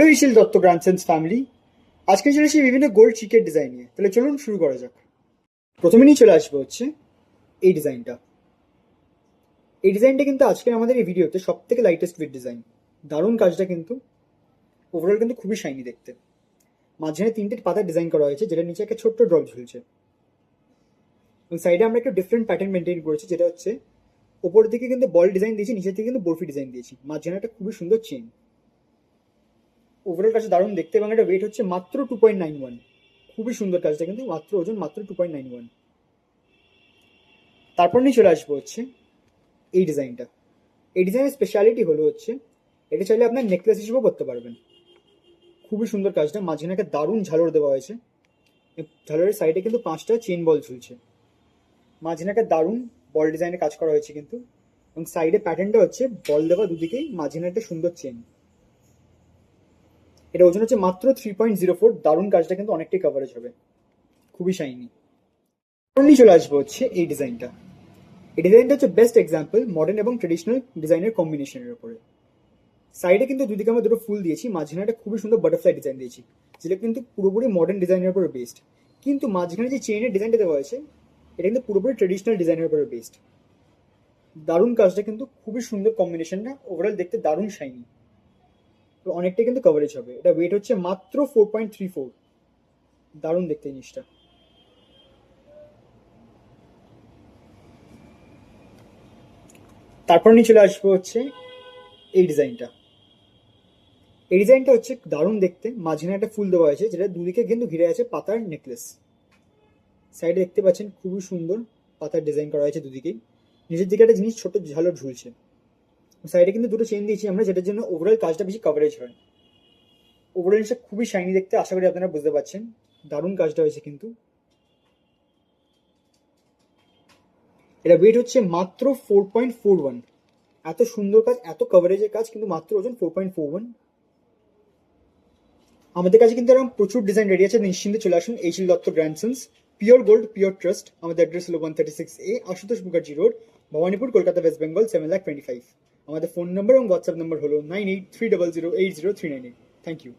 Hello ইশিল Dutta grandsons family. আজকে চলে এসেছি বিভিন্ন গোল্ড চিকের ডিজাইন নিয়ে। তাহলে চলুন শুরু করা যাক। প্রথমে নিয়ে চলে আসবো হচ্ছে এই ডিজাইনটা। এই ডিজাইনটা কিন্তু আজকের আমাদের এই ভিডিওতে সব থেকে লাইটেস্ট ওয়েট ডিজাইন। দারুণ কাজটা কিন্তু ওভারঅল কিন্তু খুবই শাইনি দেখতে। মাঝখানে তিনটে পাতার ডিজাইন করা হয়েছে, যেটা নিচে একটা ছোট্ট ড্রপ ঝুলছে। এবং সাইডে আমরা একটা ডিফারেন্ট প্যাটার্ন মেনটেন করেছি, যেটা হচ্ছে ওপর দিকে কিন্তু বল ডিজাইন দিয়েছি, নিচের দিকে কিন্তু বরফি ডিজাইন দিয়েছি। মাঝখানে একটা খুবই সুন্দর চেন। ওভারঅল কাজটা দারুণ দেখতে এবং এটা ওয়েট হচ্ছে মাত্র 2.91। খুবই সুন্দর কাজটা কিন্তু, মাত্র ওজন মাত্র 2.91। তারপর নিয়ে চলে আসবো হচ্ছে এই ডিজাইনটা। এই ডিজাইনের স্পেশালিটি হলো হচ্ছে এটা চাইলে আপনার নেকলেস হিসেবেও করতে পারবেন। খুবই সুন্দর কাজটা, মাঝখানে একটা দারুণ ঝালর দেওয়া হয়েছে। ঝালরের সাইডে কিন্তু 5টা চেন বল ঝুলছে। মাঝখানে একটা দারুণ বল ডিজাইনের কাজ করা হয়েছে কিন্তু, এবং সাইডে প্যাটার্নটা হচ্ছে বল দেওয়া দুদিকেই, মাঝখানে একটা সুন্দর চেন। এটা ওজন হচ্ছে মাত্র 3.04। দারুণ কাজটা কিন্তু অনেকটাই কভারেজ হবে, খুবই শাইনি। নিয়ে চলে আসবো হচ্ছে এই ডিজাইনটা। এই ডিজাইনটা হচ্ছে বেস্ট এক্সাম্পল মডার্ন এবং ট্রেডিশনাল ডিজাইনের কম্বিনেশনের উপরে। সাইডে কিন্তু দুদিকে আমরা দুটো ফুল দিয়েছি, মাঝখানে একটা খুবই সুন্দর বাটারফ্লাই ডিজাইন দিয়েছি, যেটা কিন্তু পুরোপুরি মডার্ন ডিজাইনের উপরে বেসড। কিন্তু মাঝখানে যে চেইনের ডিজাইনটা দেওয়া হয়েছে, এটা কিন্তু পুরোপুরি ট্রেডিশনাল ডিজাইনের উপরে বেসড। দারুণ কাজটা কিন্তু, খুবই সুন্দর কম্বিনেশনটা, ওভারঅল দেখতে দারুণ শাইনি। তো অনেকটা কিন্তু কভারেজ হবে। এটা ওয়েট হচ্ছে মাত্র 4.34। দারুণ দেখতে জিনিসটা। তারপর নিয়ে চলে আসবো হচ্ছে এই ডিজাইনটা। এই ডিজাইনটা হচ্ছে দারুণ দেখতে, মাঝখানে একটা ফুল দেওয়া হয়েছে, যেটা দুদিকে কিন্তু ঘিরে আছে পাতার নেকলেস। সাইডে দেখতে পাচ্ছেন খুবই সুন্দর পাতার ডিজাইন করা হয়েছে দুদিকেই। নিচের দিকে একটা জিনিস ছোট ঝালর ঝুলছে। সাইডে কিন্তু দুটো চেন দিয়েছি আমরা, যেটার জন্য ওভারঅল কাজটা বেশি কভারেজ হয়। ওভারঅল জিনিসটা খুবই শাইনি দেখতে, আশা করি আপনারা বুঝতে পারছেন। দারুণ কাজটা হয়েছে কিন্তু। এটা ওয়েট হচ্ছে মাত্র 4.41। এত সুন্দর কাজ, এত কভারেজের কাজ, কিন্তু মাত্র ওজন 4.41। আমাদের কাছে কিন্তু এরকম প্রচুর ডিজাইন রেডি আছে। নিশ্চিন্তে চলে আসুন এইচিল Dutta grandsons, pure gold pure trust. আমাদের অ্যাড্রেস হলো 136A আশুতোষ মুখার্জি রোড, ভবানীপুর, কলকাতা, ওয়েস্ট বেঙ্গল 7,25,000। আমাদের ফোন নম্বর এবং হোয়াটসঅ্যাপ নম্বর হলো 9830080398। Thank you.